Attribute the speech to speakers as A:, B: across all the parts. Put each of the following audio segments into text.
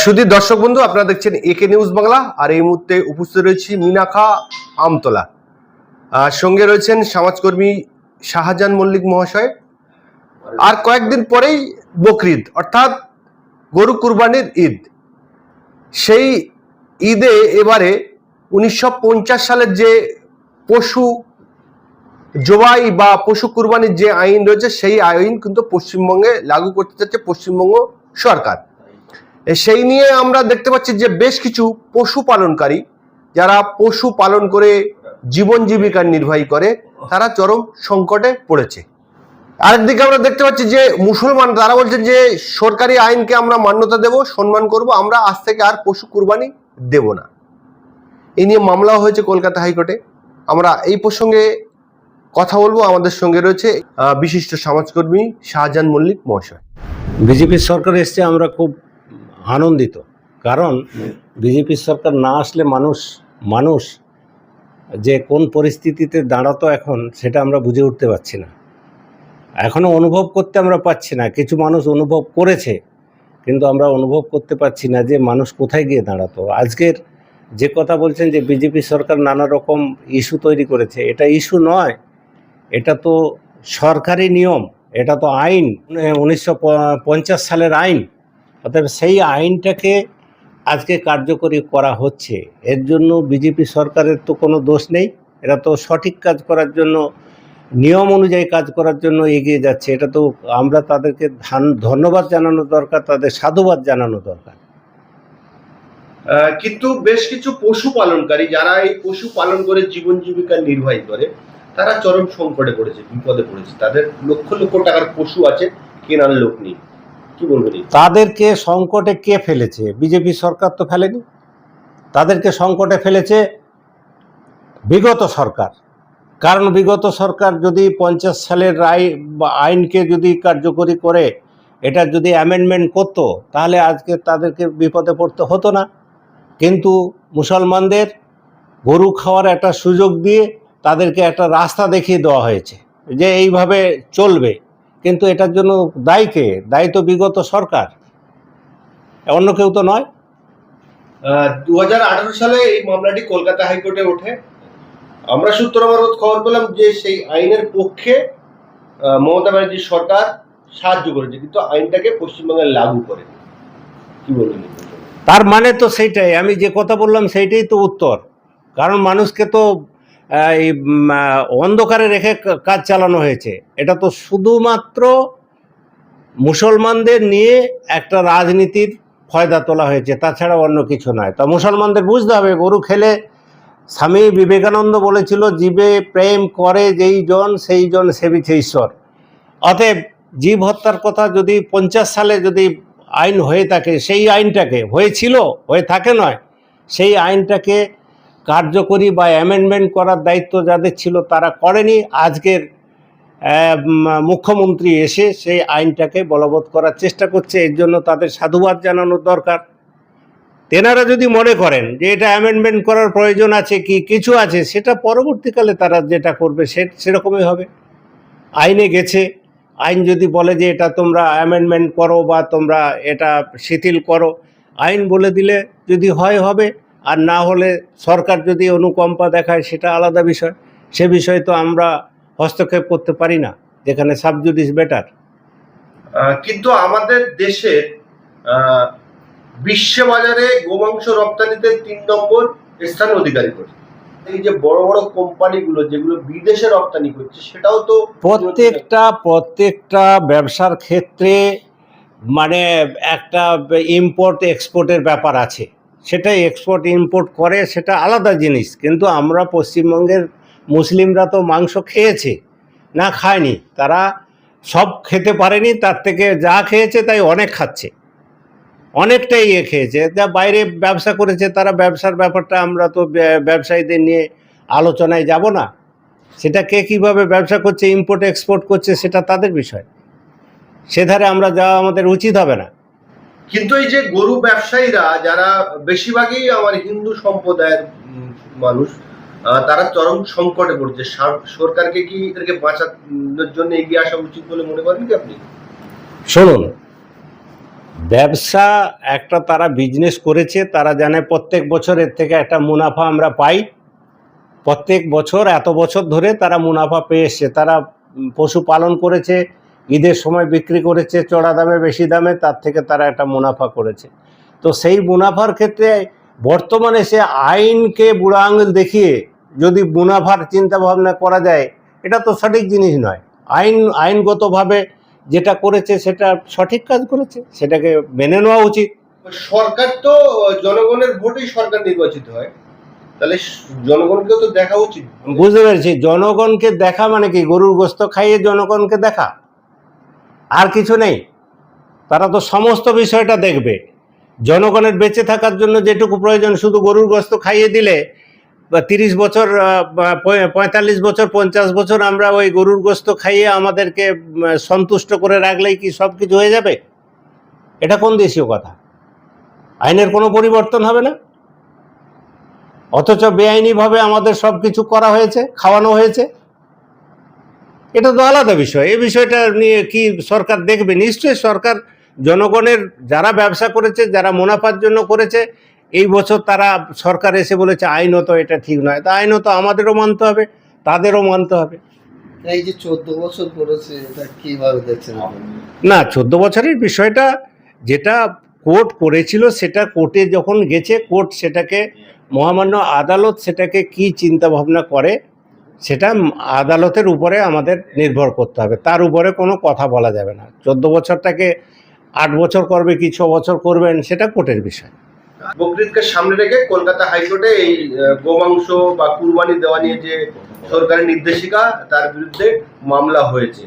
A: সুধী দর্শক বন্ধু, আপনারা দেখছেন একে নিউজ বাংলা। আর এই মুহূর্তে উপস্থিত রয়েছি মিনাখা আমতলা। সঙ্গে রয়েছেন সমাজকর্মী শাহজাহান মল্লিক মহাশয়। আর কয়েকদিন পরেই বকরিদ অর্থাৎ গরু কুরবানির ঈদ। সেই ঈদে এবারে 1950 সালের যে পশু জবাই বা পশু কুরবানির যে আইন রয়েছে, সেই আইন কিন্তু পশ্চিমবঙ্গে লাগু করতে যাচ্ছে পশ্চিমবঙ্গ সরকার। সেই নিয়ে আমরা দেখতে পাচ্ছি যে বেশ কিছু পশু পালনকারী যারা পশু পালন করে জীবন জীবিকা নির্বাহী করে, তারা চরম সংকটে পড়েছে। আরেকদিকে আমরা দেখতে পাচ্ছি যে মুসলমান তারা বলছেন যে সরকারি আইনকে আমরা মান্যতা দেব, সম্মান করব, আমরা আজ থেকে আর পশু কুরবানি দেব না। এই নিয়ে মামলাও হয়েছে কলকাতা হাইকোর্টে। আমরা এই প্রসঙ্গে কথা বলবো। আমাদের সঙ্গে রয়েছে বিশিষ্ট সমাজকর্মী শাহজাহান মল্লিক মহাশয়।
B: বিজেপি সরকার এসছে, আমরা খুব আনন্দিত। কারণ বিজেপি সরকার না আসলে মানুষ যে কোন পরিস্থিতিতে দাঁড়াতো এখন, সেটা আমরা বুঝে উঠতে পারছি না। এখনও অনুভব করতে আমরা পাচ্ছি না। কিছু মানুষ অনুভব করেছে, কিন্তু আমরা অনুভব করতে পারছি না যে মানুষ কোথায় গিয়ে দাঁড়াতো। আজকের যে কথা বলছেন যে বিজেপি সরকার নানা রকম ইস্যু তৈরি করেছে, এটা ইস্যু নয়, এটা তো সরকারি নিয়ম, এটা তো আইন, 1950 সালের আইন। অতএব সেই আইনটাকে আজকে কার্যকরী করা হচ্ছে। এর জন্য বিজেপি সরকারের তো কোনো দোষ নেই। এরা তো সঠিক কাজ করার জন্য, নিয়ম অনুযায়ী কাজ করার জন্য এগিয়ে যাচ্ছে। এটা তো আমরা তাদেরকে ধন্যবাদ জানানো দরকার, তাদের সাধুবাদ জানানো দরকার।
A: কিন্তু বেশ কিছু পশু পালনকারী যারা এই পশু পালন করে জীবন জীবিকা নির্বাহী করে, তারা চরম সংকটে পড়েছে, বিপদে পড়েছে। তাদের লক্ষ লক্ষ টাকার পশু আছে, কেনার লোক নেই। কি বলবেন?
B: তাদেরকে সংকটে কে ফেলেছে? বিজেপি সরকার তো ফেলেনি। তাদেরকে সংকটে ফেলেছে বিগত সরকার। কারণ বিগত সরকার যদি 50 সালের আইনকে যদি কার্যকরী করে, এটা যদি অ্যামেন্ডমেন্ট করতো, তাহলে আজকে তাদেরকে বিপদে পড়তে হতো না। কিন্তু মুসলমানদের গরু খাওয়ার একটা সুযোগ দিয়ে তাদেরকে একটা রাস্তা দেখিয়ে দেওয়া হয়েছে যে এইভাবে চলবে। কিন্তু এটার জন্য দায়ী কে? দায়ী তো বিগত সরকার, অন্য কেউ তো নয়।
A: 2018 সালে এই মামলাটি কলকাতা হাইকোর্টে ওঠে। আমরা সূত্র মারফত খবর পেলাম যে সেই আইনের পক্ষে মমতা ব্যানার্জি সরকার সাহায্য করেছে, কিন্তু আইনটাকে পশ্চিমবঙ্গে লাগু করে। কি বলবেন?
B: তার মানে তো সেইটাই, আমি যে কথা বললাম সেইটাই তো উত্তর। কারণ মানুষকে তো এই অন্ধকারে রেখে কাজ চালানো হয়েছে। এটা তো শুধুমাত্র মুসলমানদের নিয়ে একটা রাজনীতির ফয়দা তোলা হয়েছে, তাছাড়া অন্য কিছু নয়। তা মুসলমানদের বুঝতে হবে, গরু খেলে স্বামী বিবেকানন্দ বলেছিল, জীবে প্রেম করে যেই জন সেই জন সেবিছে ঈশ্বর। অতএব জীব হত্যার কথা যদি 50 সালে যদি আইন হয়ে থাকে, সেই আইনটাকে হয়েছিল, হয়ে থাকে নয়, সেই আইনটাকে কার্যকরী বা অ্যামেন্ডমেন্ট করার দায়িত্ব যাদের ছিল তারা করেনি। আজকের মুখ্যমন্ত্রী এসে সেই আইনটাকে বলবৎ করার চেষ্টা করছে। এর জন্য তাদের সাধুবাদ জানানোর দরকার। তেনারা যদি মনে করেন যে এটা অ্যামেন্ডমেন্ট করার প্রয়োজন আছে, কি কিছু আছে, সেটা পরবর্তীকালে তারা যেটা করবে সেরকমই হবে। আইনে গেছে, আইন যদি বলে যে এটা তোমরা অ্যামেন্ডমেন্ট করো বা তোমরা এটা শিথিল করো, আইন বলে দিলে যদি হয় হবে, আর না হলে সরকার যদি অনুকম্পা দেখায় সেটা আলাদা বিষয়। সে বিষয়ে তো আমরা হস্তক্ষেপ করতে পারি না, যেখানে সাবজুডিস বেটার।
A: কিন্তু আমাদের দেশের বিশ্ববাজারে গোমাংস রপ্তানিতে 3 নম্বর স্থান অধিকারী করে। এই যে বড় বড় কোম্পানিগুলো যেগুলো বিদেশে রপ্তানি করছে, সেটাও তো
B: প্রত্যেকটা ব্যবসার ক্ষেত্রে মানে একটা ইম্পোর্ট এক্সপোর্টের ব্যাপার আছে। সেটা এক্সপোর্ট ইম্পোর্ট করে, সেটা আলাদা জিনিস। কিন্তু আমরা পশ্চিমবঙ্গের মুসলিমরা তো মাংস খেয়েছে, না খায়নি। তারা সব খেতে পারেনি, তার থেকে যা খেয়েছে তাই অনেক খাচ্ছে, অনেকটাই খেয়েছে। যা বাইরে ব্যবসা করেছে তারা, ব্যবসার ব্যাপারটা আমরা তো ব্যবসায়ীদের নিয়ে আলোচনায় যাব না। সেটা কে কীভাবে ব্যবসা করছে, ইম্পোর্ট এক্সপোর্ট করছে, সেটা তাদের বিষয়। সেধারে আমরা যাওয়া আমাদের উচিত হবে না।
A: কিন্তু এই যে গরু ব্যবসায়ীরা যারা বেশিরভাগই আমার হিন্দু সম্প্রদায়ের মানুষ, তারা চরম সংকটে পড়ছে। সরকারকে কি এদেরকে বাঁচানোর জন্য এগিয়ে আসা উচিত বলে মনে করেন কি আপনি?
B: শুনুন, ব্যবসা একটা তারা বিজনেস করেছে, তারা জানে প্রত্যেক বছর এর থেকে একটা মুনাফা আমরা পাই। প্রত্যেক বছর এত বছর ধরে তারা মুনাফা পেয়ে এসছে। তারা পশুপালন করেছে, ঈদের সময় বিক্রি করেছে চড়া দামে বেশি দামে, তার থেকে তারা একটা মুনাফা করেছে। তো সেই মুনাফার ক্ষেত্রে বর্তমানে সে আইনকে বুড়া আঙুল দেখিয়ে যদি মুনাফার চিন্তা ভাবনা করা যায়, এটা তো সঠিক জিনিস নয়। আইনগতভাবে যেটা করেছে সেটা সঠিক কাজ করেছে, সেটাকে মেনে নেওয়া উচিত।
A: সরকার তো জনগণের ভোটেই সরকার নির্বাচিত হয়, তাহলে জনগণকেও তো দেখা উচিত।
B: বুঝতে পেরেছি, জনগণকে দেখা মানে কি গরুর গোস্ত খাইয়ে জনগণকে দেখা, আর কিছু নেই। তারা তো সমস্ত বিষয়টা দেখবে। জনগণের বেঁচে থাকার জন্য যেটুকু প্রয়োজন, শুধু গরুর গোস্ত খাইয়ে দিলে বা 30 বছর 45 বছর 50 বছর আমরা ওই গরুর গোস্ত খাইয়ে আমাদেরকে সন্তুষ্ট করে রাখলেই কি সব কিছু হয়ে যাবে? এটা কোন দেশীয় কথা? আইনের কোনো পরিবর্তন হবে না, অথচ বেআইনিভাবে আমাদের সব কিছু করা হয়েছে, খাওয়ানো হয়েছে। এটা তো আলাদা বিষয়। এই বিষয়টা নিয়ে কি সরকার দেখবে? নিশ্চয়ই সরকার জনগণের, যারা ব্যবসা করেছে, যারা মুনাফার জন্য করেছে, এই বছর তারা সরকার এসে বলেছে আইনত এটা ঠিক নয়, তা আইনত আমাদেরও মানতে হবে, তাদেরও মানতে হবে।
C: এই যে 14 বছর করেছে, এটা কিভাবে দেখছেন আপনি?
B: না, 14 বছরের বিষয়টা যেটা কোর্ট করেছিল, সেটা কোর্টে যখন গেছে, কোর্ট সেটাকে, মহামান্য আদালত সেটাকে কি চিন্তা ভাবনা করে, সেটা আদালতের উপরে আমাদের নির্ভর করতে হবে। তার উপরে কোনো কথা বলা যাবে না। 14 বছরটাকে 8 বছর করবে কি 6 বছর করবেন, সেটা কোর্টের বিষয়।
A: বকরিদকে সামনে রেখে কলকাতা হাইকোর্টে এই গোমাংস বা কুরবানি দেওয়া নিয়ে যে সরকারি নির্দেশিকা, তার বিরুদ্ধে মামলা হয়েছে।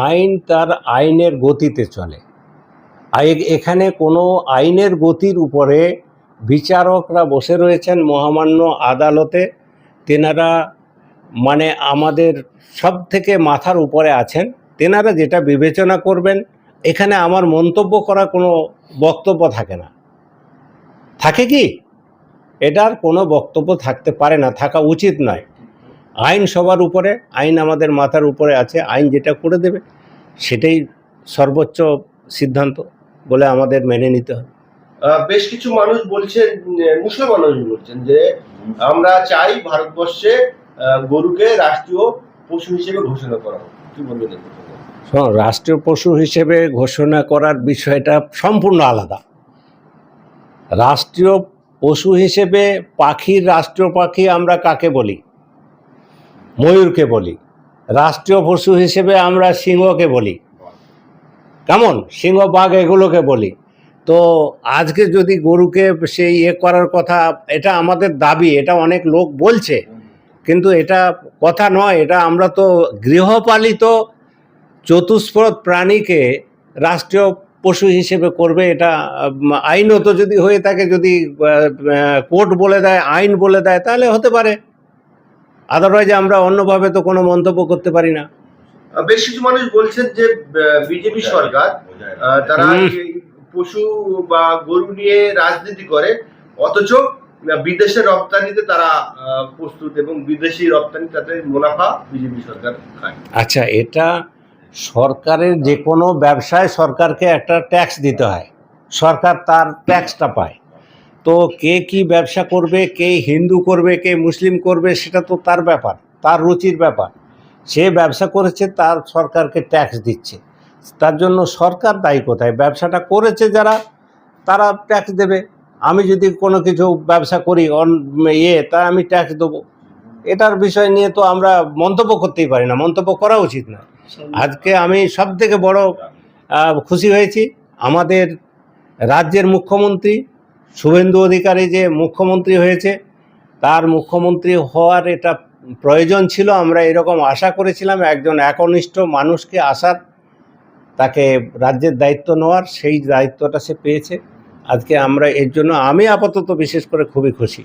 B: আইন তার আইনের গতিতে চলে। এখানে কোনো আইনের গতির উপরে বিচারকরা বসে রয়েছেন মহামান্য আদালতে। তেনারা মানে আমাদের সব থেকে মাথার উপরে আছেন। তেনারা যেটা বিবেচনা করবেন, এখানে আমার মন্তব্য করা কোনো বক্তব্য থাকে না। থাকে কি? এটার কোনো বক্তব্য থাকতে পারে না, থাকা উচিত নয়। আইন সবার উপরে, আইন আমাদের মাথার উপরে আছে। আইন যেটা করে দেবে সেটাই সর্বোচ্চ সিদ্ধান্ত বলে আমাদের মেনে নিতে হবে।
A: বেশ কিছু মানুষ বলছেন, মুসলমান মানুষ বলছেন যে আমরা চাই ভারতবর্ষে গরুকে রাষ্ট্রীয় পশু হিসেবে ঘোষণা করা হোক। কি বলবেন?
B: রাষ্ট্রীয় পশু হিসেবে ঘোষণা করার বিষয়টা সম্পূর্ণ আলাদা। রাষ্ট্রীয় পশু হিসেবে পাখির রাষ্ট্রীয় পাখি আমরা কাকে বলি? ময়ূরকে বলি। রাষ্ট্রীয় পশু হিসেবে আমরা সিংহকে বলি। কেমন? সিংহ, বাঘ এগুলোকে বলি। তো আজকে যদি গরুকে সেই করার কথা, এটা আমাদের দাবি, এটা অনেক লোক বলছে, কিন্তু এটা কথা নয়। এটা আমরা তো গৃহপালিত চতুষ্পদ প্রাণীকে রাষ্ট্রীয় পশু হিসেবে করবে, এটা আইনত যদি হয়ে থাকে, যদি কোর্ট বলে দেয়, আইন বলে দেয়, তাহলে হতে পারে। আদারওয়াইজ আমরা অন্যভাবে তো কোনো মন্তব্য করতে পারি না।
A: বেশ কিছু মানুষ বলছেন যে বিজেপি সরকার তারা পশু বা গরু নিয়ে রাজনীতি করে, অথচ বিদেশে রপ্তানিতে তারা প্রস্তুত, এবং বিদেশি রপ্তানি তাতে মুনাফা বিজেপি সরকার খায়।
B: আচ্ছা, এটা সরকারের যে কোনো ব্যবসায় সরকারকে একটা ট্যাক্স দিতে হয়, সরকার তার ট্যাক্সটা পায়। তো কে কি ব্যবসা করবে, কে হিন্দু করবে, কে মুসলিম করবে, সেটা তো তার ব্যাপার, তার রুচির ব্যাপার। সে ব্যবসা করেছে, তার সরকারকে ট্যাক্স দিচ্ছে, তার জন্য সরকার দায়ী কোথায়? ব্যবসাটা করেছে যারা, তারা ট্যাক্স দেবে। আমি যদি কোনো কিছু ব্যবসা করি তা আমি ট্যাক্স দেবো। এটার বিষয় নিয়ে তো আমরা মন্তব্য করতেই পারি না, মন্তব্য করা উচিত না। আজকে আমি সবথেকে বড় খুশি হয়েছি, আমাদের রাজ্যের মুখ্যমন্ত্রী শুভেন্দু অধিকারী যে মুখ্যমন্ত্রী হয়েছে, তার মুখ্যমন্ত্রী হওয়ার এটা প্রয়োজন ছিল। আমরা এরকম আশা করেছিলাম একজন একনিষ্ঠ মানুষকে আসার, তাকে রাজ্যের দায়িত্ব নেওয়ার, সেই দায়িত্বটা সে পেয়েছে। আজকে আমরা এর জন্য আমি আপাতত বিশেষ করে খুবই খুশি।